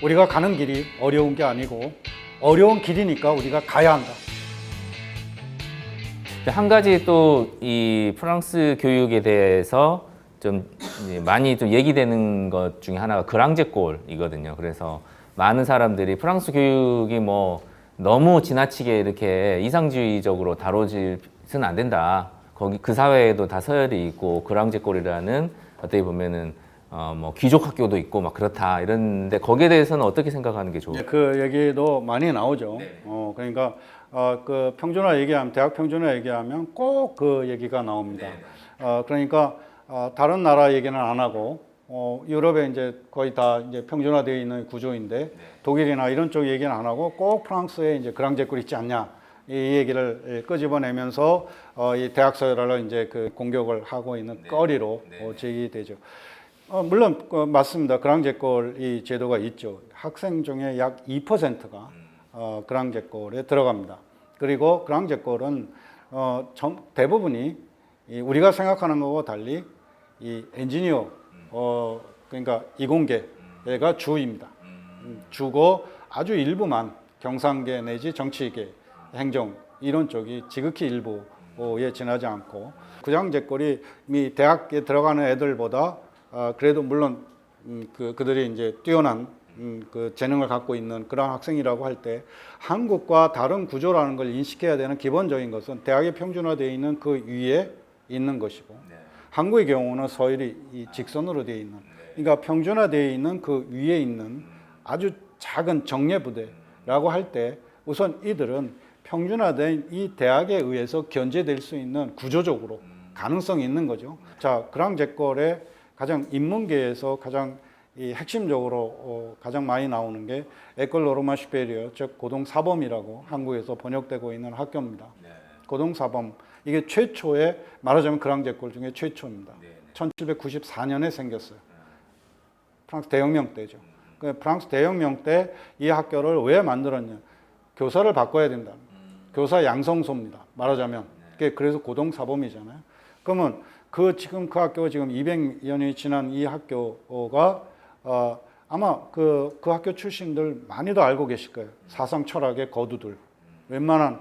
우리가 가는 길이 어려운 게 아니고 어려운 길이니까 우리가 가야 한다. 한 가지 또 이 프랑스 교육에 대해서 좀 많이 좀 얘기되는 것 중에 하나가 그랑제골이거든요. 그래서 많은 사람들이 프랑스 교육이 뭐 너무 지나치게 이렇게 이상주의적으로 다뤄지는 안 된다. 거기 그 사회에도 다 서열이 있고 그랑제골이라는 어떻게 보면은 뭐 귀족 학교도 있고 막 그렇다 이런데 거기에 대해서는 어떻게 생각하는 게 좋을까요? 그 얘기도 많이 나오죠. 그러니까 그 평준화 얘기하면 대학 평준화 얘기하면 꼭 그 얘기가 나옵니다. 그러니까 다른 나라 얘기는 안 하고 유럽에 이제 거의 다 이제 평준화되어 있는 구조인데 독일이나 이런 쪽 얘기는 안 하고 꼭 프랑스에 이제 그랑제골 있지 않냐 이 얘기를 끄집어내면서 이 대학 서열을 이제 그 공격을 하고 있는 거리로 제기되죠. 물론 맞습니다. 그랑제골 이 제도가 있죠. 학생 중에 약 2%가 그랑제골에 들어갑니다. 그리고 그랑제골은 대부분이 우리가 생각하는 것과 달리 이 엔지니어 그러니까 이공계가 주입니다. 주고 아주 일부만 경상계 내지 정치계, 행정 이런 쪽이 지극히 일부에 지나지 않고 그랑제골이 이 대학에 들어가는 애들보다 그래도 물론 그들이 이제 뛰어난 그 재능을 갖고 있는 그런 학생이라고 할 때 한국과 다른 구조라는 걸 인식해야 되는 기본적인 것은 대학이 평준화되어 있는 그 위에 있는 것이고 한국의 경우는 서열이 이 직선으로 되어 있는 그러니까 평준화되어 있는 그 위에 있는 아주 작은 정예부대라고 할 때 우선 이들은 평준화된 이 대학에 의해서 견제될 수 있는 구조적으로 가능성이 있는 거죠. 자, 그랑제골의 가장 인문계에서 가장 이 핵심적으로 가장 많이 나오는 게 에콜 노르만 슈페리어 즉 고등사범이라고 한국에서 번역되고 있는 학교입니다. 고등사범 이게 최초의 말하자면 그랑제골 중에 최초입니다. 1794년에 생겼어요. 프랑스 대혁명 때죠. 프랑스 대혁명 때 이 학교를 왜 만들었냐? 교사를 바꿔야 된다. 교사 양성소입니다. 말하자면 그래서 고등사범이잖아요. 그러면 지금 그 학교가 지금 200년이 지난 이 학교가 아마 그 학교 출신들 많이도 알고 계실 거예요. 사상 철학의 거두들. 웬만한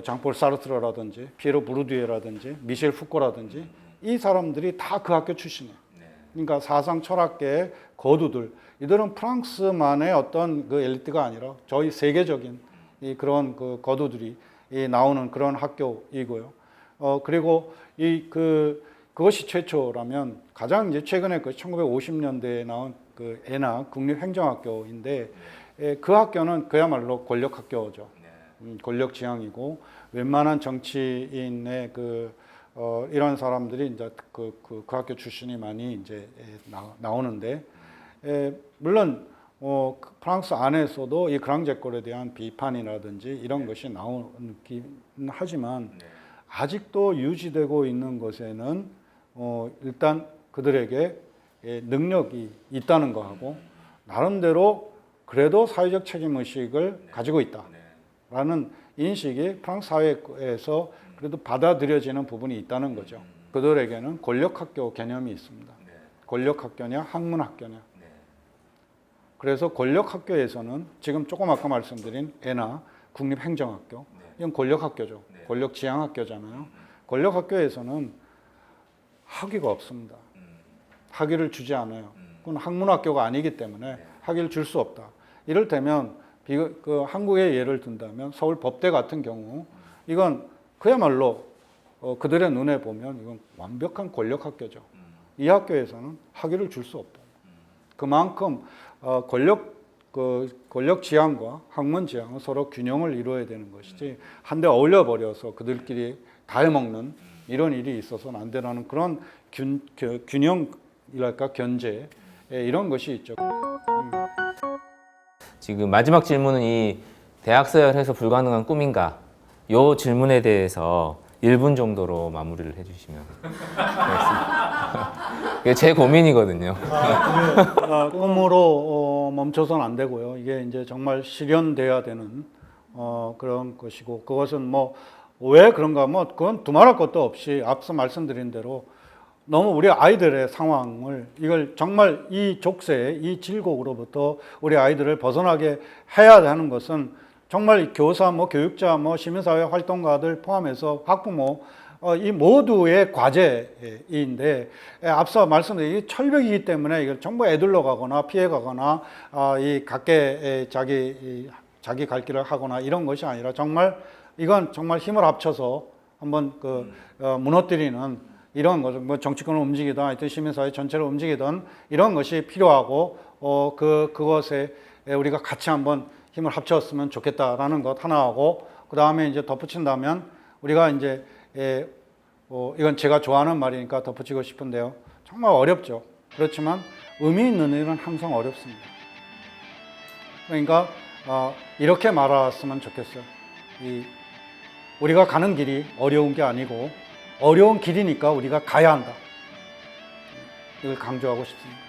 장폴 사르트르라든지 피에로 부르디에라든지 미셸 푸코라든지 이 사람들이 다 그 학교 출신이에요. 그러니까 사상 철학계의 거두들. 이들은 프랑스만의 어떤 그 엘리트가 아니라 저희 세계적인 그런 그 거두들이 나오는 그런 학교이고요. 그리고 그것이 최초라면 가장 이제 최근에 그 1950년대에 나온 그 에나 국립행정학교인데 그 학교는 그야말로 권력 학교죠. 권력 지향이고 웬만한 정치인의 이런 사람들이 이제 그 학교 출신이 많이 이제 나오는데 물론 프랑스 안에서도 이 그랑제골에 대한 비판이라든지 이런 것이 나오긴 하지만 아직도 유지되고 있는 것에는 일단 그들에게 능력이 있다는 거하고 나름대로 그래도 사회적 책임의식을 가지고 있다라는 인식이 프랑스 사회에서 그래도 받아들여지는 부분이 있다는 거죠. 그들에게는 권력학교 개념이 있습니다. 권력학교냐 학문학교냐. 그래서 권력학교에서는 지금 조금 아까 말씀드린 에나 국립행정학교 이건 권력학교죠. 권력지향학교잖아요. 권력학교에서는 학위가 없습니다. 학위를 주지 않아요. 그건 학문학교가 아니기 때문에 학위를 줄 수 없다. 이를테면 한국의 예를 든다면 서울 법대 같은 경우 이건 그야말로 그들의 눈에 보면 이건 완벽한 권력학교죠. 이 학교에서는 학위를 줄 수 없다. 그만큼 권력 지향과 학문 지향은 서로 균형을 이루어야 되는 것이지 한데 어울려 버려서 그들끼리 다 해먹는 이런 일이 있어서는 안 되라는 그런 균형이랄까 견제 이런 것이 있죠. 지금 마지막 질문은 이 대학 서열해서 불가능한 꿈인가? 요 질문에 대해서 1분 정도로 마무리를 해주시면 되겠습니다. 이게 제 고민이거든요. 꿈으로 멈춰서는 안 되고요. 이게 이제 정말 실현돼야 되는 그런 것이고 그것은 왜 그런가 그건 두말할 것도 없이 앞서 말씀드린 대로 너무 우리 아이들의 상황을 이걸 정말 이 족쇄, 이 질곡으로부터 우리 아이들을 벗어나게 해야 하는 것은 정말 교사, 교육자, 시민사회 활동가들 포함해서 학부모 이 모두의 과제인데 앞서 말씀드린 이 철벽이기 때문에 이걸 전부 애들러 가거나 피해가거나 이 각계 자기 갈 길을 하거나 이런 것이 아니라 정말 이건 정말 힘을 합쳐서 한번 무너뜨리는 이런 것, 정치권을 움직이든 하여튼 시민사회 전체를 움직이든 이런 것이 필요하고 그것에 우리가 같이 한번 힘을 합쳤으면 좋겠다라는 것 하나하고 그 다음에 이제 덧붙인다면 우리가 이제 이건 제가 좋아하는 말이니까 덧붙이고 싶은데요. 정말 어렵죠. 그렇지만 의미 있는 일은 항상 어렵습니다. 그러니까 이렇게 말았으면 좋겠어요. 우리가 가는 길이 어려운 게 아니고 어려운 길이니까 우리가 가야 한다. 이걸 강조하고 싶습니다.